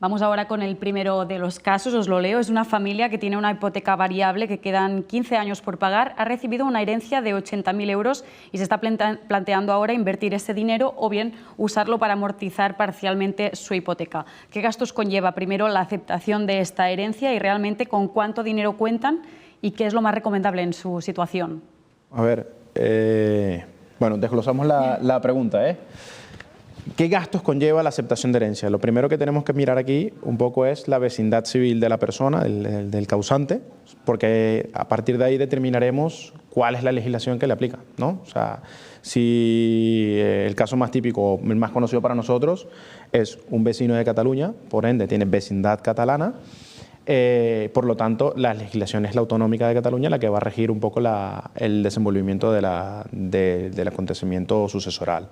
Vamos ahora con el primero de los casos, os lo leo. Es una familia que tiene una hipoteca variable que quedan 15 años por pagar, ha recibido una herencia de 80.000 euros y se está planteando ahora invertir ese dinero o bien usarlo para amortizar parcialmente su hipoteca. ¿Qué gastos conlleva primero la aceptación de esta herencia y realmente con cuánto dinero cuentan y qué es lo más recomendable en su situación? A ver, bueno, desglosamos la pregunta, ¿Qué gastos conlleva la aceptación de herencia? Lo primero que tenemos que mirar aquí un poco es la vecindad civil de la persona, del causante, porque a partir de ahí determinaremos cuál es la legislación que le aplica, ¿no? O sea, si el caso más típico, el más conocido para nosotros, es un vecino de Cataluña, por ende tiene vecindad catalana, por lo tanto, la legislación es la autonómica de Cataluña la que va a regir un poco el desenvolvimiento del acontecimiento sucesoral.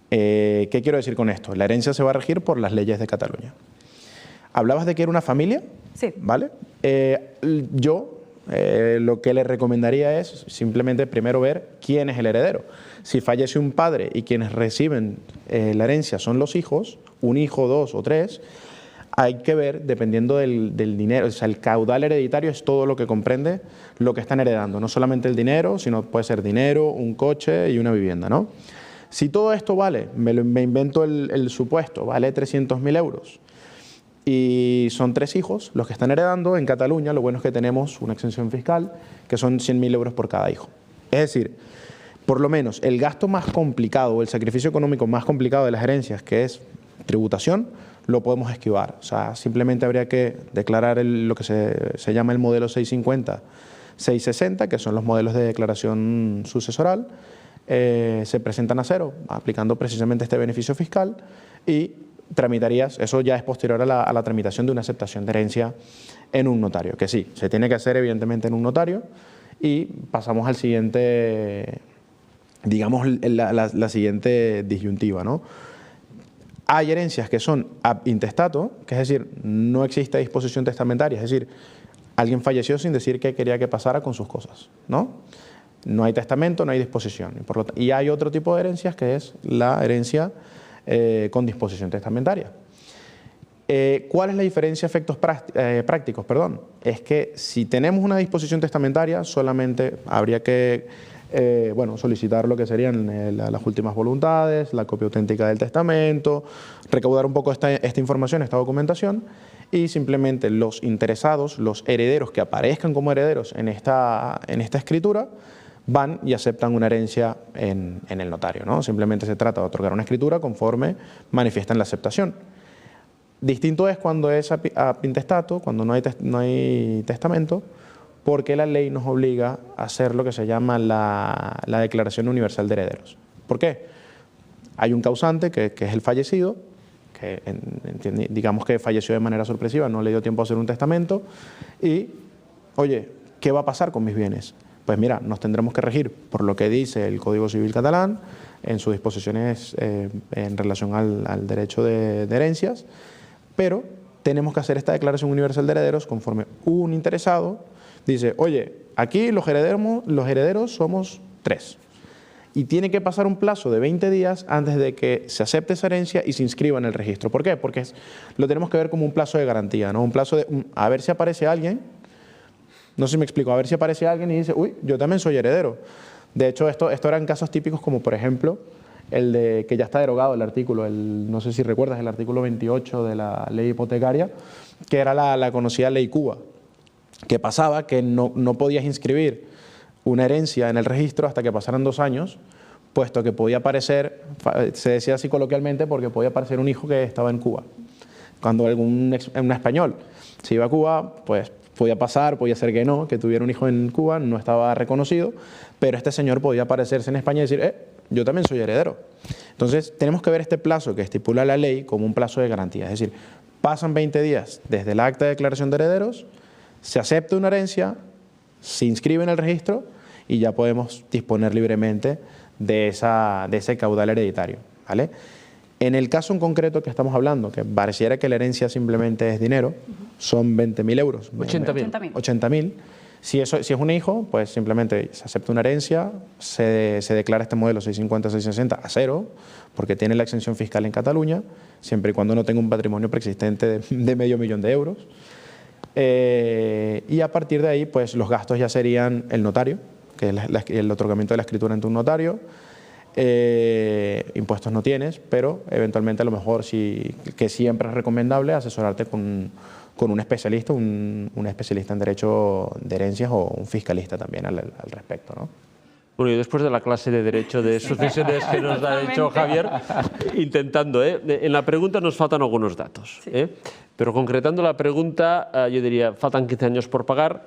¿Qué quiero decir con esto? La herencia se va a regir por las leyes de Cataluña. ¿Hablabas de que era una familia? Sí. ¿Vale? Lo que le recomendaría es simplemente primero ver quién es el heredero. Si fallece un padre y quienes reciben la herencia son los hijos, un hijo, dos o tres, hay que ver, dependiendo del dinero, o sea, el caudal hereditario es todo lo que comprende lo que están heredando, no solamente el dinero, sino puede ser dinero, un coche y una vivienda, ¿no? Si todo esto vale, me invento el supuesto, vale 300.000 euros y son 3 hijos los que están heredando, en Cataluña lo bueno es que tenemos una exención fiscal que son 100.000 euros por cada hijo. Es decir, por lo menos el gasto más complicado o el sacrificio económico más complicado de las herencias, que es tributación, lo podemos esquivar. O sea, simplemente habría que declarar lo que se llama el modelo 650, 660, que son los modelos de declaración sucesoral. Se presentan a cero, aplicando precisamente este beneficio fiscal y tramitarías, eso ya es posterior a la tramitación de una aceptación de herencia en un notario, que sí, se tiene que hacer evidentemente en un notario y pasamos al siguiente, digamos, la siguiente disyuntiva, ¿no? Hay herencias que son ab intestato, que es decir, no existe disposición testamentaria, es decir, alguien falleció sin decir qué quería que pasara con sus cosas, ¿no? No hay testamento, no hay disposición. Y hay otro tipo de herencias que es la herencia con disposición testamentaria. ¿Cuál es la diferencia a efectos prácticos? Es que si tenemos una disposición testamentaria, solamente habría que solicitar lo que serían las últimas voluntades, la copia auténtica del testamento, recaudar un poco esta información, esta documentación, y simplemente los interesados, los herederos que aparezcan como herederos en esta escritura, van y aceptan una herencia en el notario, ¿no? Simplemente se trata de otorgar una escritura conforme manifiestan la aceptación. Distinto es cuando es ab intestato, cuando no hay testamento, porque la ley nos obliga a hacer lo que se llama la Declaración Universal de Herederos. ¿Por qué? Hay un causante que es el fallecido, que digamos que falleció de manera sorpresiva, no le dio tiempo a hacer un testamento y, oye, ¿qué va a pasar con mis bienes? Pues mira, nos tendremos que regir por lo que dice el Código Civil catalán en sus disposiciones en relación al derecho de herencias, pero tenemos que hacer esta Declaración Universal de Herederos conforme un interesado dice, oye, aquí los herederos somos 3 y tiene que pasar un plazo de 20 días antes de que se acepte esa herencia y se inscriba en el registro. ¿Por qué? Porque lo tenemos que ver como un plazo de garantía, ¿no? Un plazo de a ver si aparece alguien. No sé si me explico, a ver si aparece alguien y dice, uy, yo también soy heredero. De hecho, esto eran casos típicos como, por ejemplo, el de que ya está derogado el artículo, no sé si recuerdas, el artículo 28 de la ley hipotecaria, que era la conocida ley Cuba, que pasaba que no podías inscribir una herencia en el registro hasta que pasaran 2 años, puesto que podía aparecer, se decía así coloquialmente, porque podía aparecer un hijo que estaba en Cuba. Cuando un español se iba a Cuba, pues podía pasar, podía ser que no, que tuviera un hijo en Cuba, no estaba reconocido, pero este señor podía aparecerse en España y decir, yo también soy heredero. Entonces, tenemos que ver este plazo que estipula la ley como un plazo de garantía. Es decir, pasan 20 días desde el acta de declaración de herederos, se acepta una herencia, se inscribe en el registro y ya podemos disponer libremente de ese caudal hereditario, ¿vale? En el caso en concreto que estamos hablando, que pareciera que la herencia simplemente es dinero, son 20.000 euros. 80.000. 80.000. Si es un hijo, pues simplemente se acepta una herencia, se declara este modelo 650-660 a cero, porque tiene la exención fiscal en Cataluña, siempre y cuando no tenga un patrimonio preexistente de medio millón de euros. Y a partir de ahí, pues los gastos ya serían el notario, que es el otorgamiento de la escritura ante un notario. Impuestos no tienes, pero eventualmente a lo mejor que siempre es recomendable asesorarte con un especialista, un especialista en derecho de herencias o un fiscalista también al respecto, ¿no? Bueno, y después de la clase de Derecho de Sucesiones que nos ha hecho Javier, intentando, en la pregunta nos faltan algunos datos, pero concretando la pregunta, yo diría, faltan 15 años por pagar,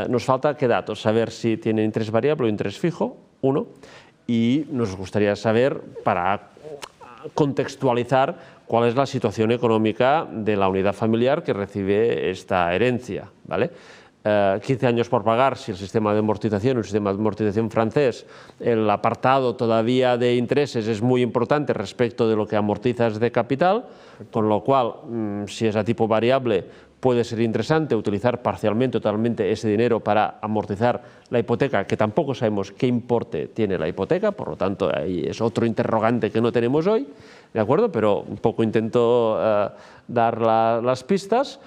nos falta ¿qué datos? Saber si tiene interés variable o interés fijo, uno, y nos gustaría saber, para contextualizar, cuál es la situación económica de la unidad familiar que recibe esta herencia, ¿vale? 15 años por pagar si el sistema de amortización, un sistema de amortización francés, el apartado todavía de intereses es muy importante respecto de lo que amortizas de capital, con lo cual, si es a tipo variable, puede ser interesante utilizar parcialmente o totalmente ese dinero para amortizar la hipoteca, que tampoco sabemos qué importe tiene la hipoteca, por lo tanto, ahí es otro interrogante que no tenemos hoy, ¿de acuerdo? Pero un poco intento dar las pistas.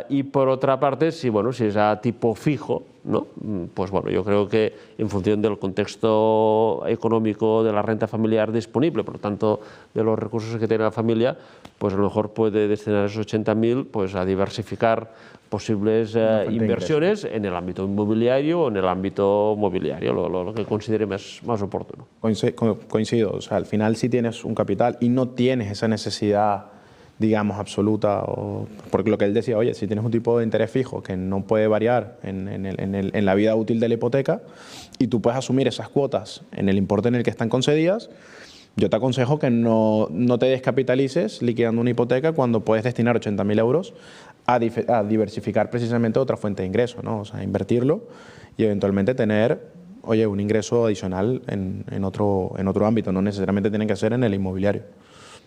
Y por otra parte, si es a tipo fijo, ¿no? Pues bueno, yo creo que en función del contexto económico de la renta familiar disponible, por lo tanto de los recursos que tiene la familia, pues a lo mejor puede destinar esos 80.000 pues a diversificar posibles inversiones en el ámbito inmobiliario o en el ámbito mobiliario, lo que considere más oportuno. Coincido, o sea, al final si tienes un capital y no tienes esa necesidad, digamos, absoluta, porque lo que él decía, oye, si tienes un tipo de interés fijo que no puede variar en la vida útil de la hipoteca y tú puedes asumir esas cuotas en el importe en el que están concedidas, yo te aconsejo que no te descapitalices liquidando una hipoteca cuando puedes destinar 80.000 euros a diversificar precisamente otra fuente de ingreso, ¿no? O sea, invertirlo y eventualmente tener, oye, un ingreso adicional en otro ámbito, no necesariamente tiene que ser en el inmobiliario.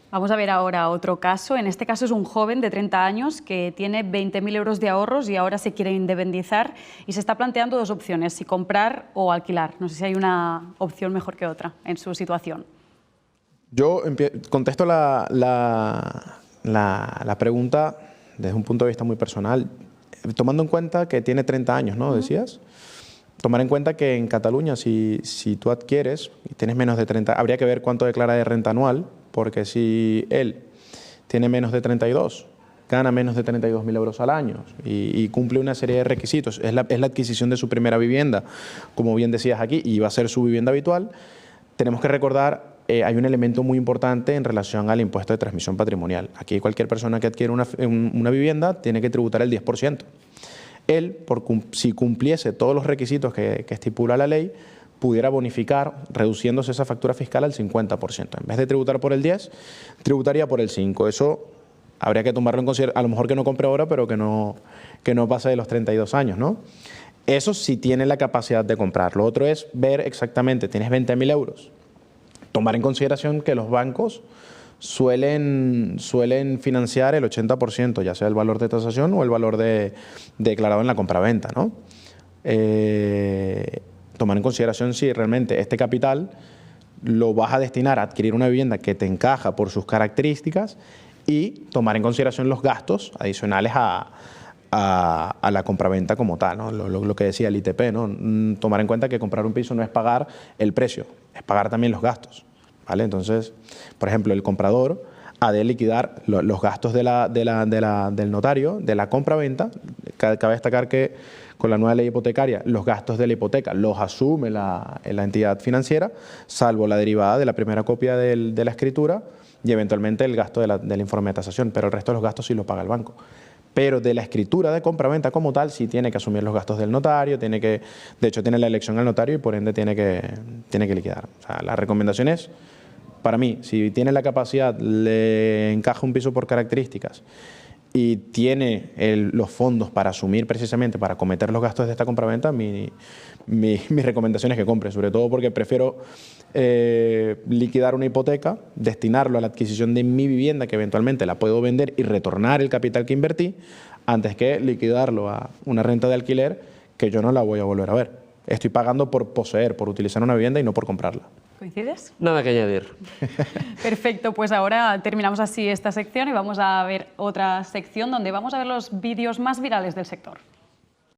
Vamos a ver ahora otro caso. En este caso es un joven de 30 años que tiene 20.000 euros de ahorros y ahora se quiere independizar y se está planteando dos opciones, si comprar o alquilar. No sé si hay una opción mejor que otra en su situación. Yo contesto la pregunta desde un punto de vista muy personal, tomando en cuenta que tiene 30 años, ¿no? Decías. Tomar en cuenta que en Cataluña, si tú adquieres y tienes menos de 30, habría que ver cuánto declara de renta anual, porque si él tiene menos de 32, gana menos de 32.000 euros al año y cumple una serie de requisitos, es la adquisición de su primera vivienda, como bien decías aquí, y va a ser su vivienda habitual, tenemos que recordar, hay un elemento muy importante en relación al impuesto de transmisión patrimonial. Aquí cualquier persona que adquiere una vivienda tiene que tributar el 10%. Él, si cumpliese todos los requisitos que estipula la ley, pudiera bonificar, reduciéndose esa factura fiscal al 50%. En vez de tributar por el 10, tributaría por el 5%. Eso habría que tomarlo en consideración, a lo mejor que no compre ahora, pero que no pase de los 32 años, ¿no? Eso sí tiene la capacidad de comprar. Lo otro es ver exactamente, tienes 20.000 euros. Tomar en consideración que los bancos suelen financiar el 80%, ya sea el valor de tasación o el valor declarado en la compraventa, ¿no? Tomar en consideración si realmente este capital lo vas a destinar a adquirir una vivienda que te encaja por sus características y tomar en consideración los gastos adicionales a la compraventa como tal, ¿no? Lo que decía el ITP, ¿no? Tomar en cuenta que comprar un piso no es pagar el precio, es pagar también los gastos, ¿vale? Entonces, por ejemplo, el comprador ha de liquidar los gastos del notario, de la compraventa. Cabe destacar que con la nueva ley hipotecaria, los gastos de la hipoteca los asume la entidad financiera, salvo la derivada de la primera copia de la escritura y eventualmente el gasto del informe de tasación, pero el resto de los gastos sí los paga el banco. Pero de la escritura de compraventa como tal sí tiene que asumir los gastos del notario, de hecho tiene la elección al notario y por ende tiene que liquidar. O sea, la recomendación es, para mí, si tiene la capacidad, le encaja un piso por características y tiene los fondos para asumir precisamente, para cometer los gastos de esta compraventa, mi recomendación es que compre, sobre todo porque prefiero liquidar una hipoteca, destinarlo a la adquisición de mi vivienda, que eventualmente la puedo vender y retornar el capital que invertí, antes que liquidarlo a una renta de alquiler que yo no la voy a volver a ver. Estoy pagando por poseer, por utilizar una vivienda y no por comprarla. ¿Coincides? Nada que añadir. Perfecto, pues ahora terminamos así esta sección y vamos a ver otra sección donde vamos a ver los vídeos más virales del sector.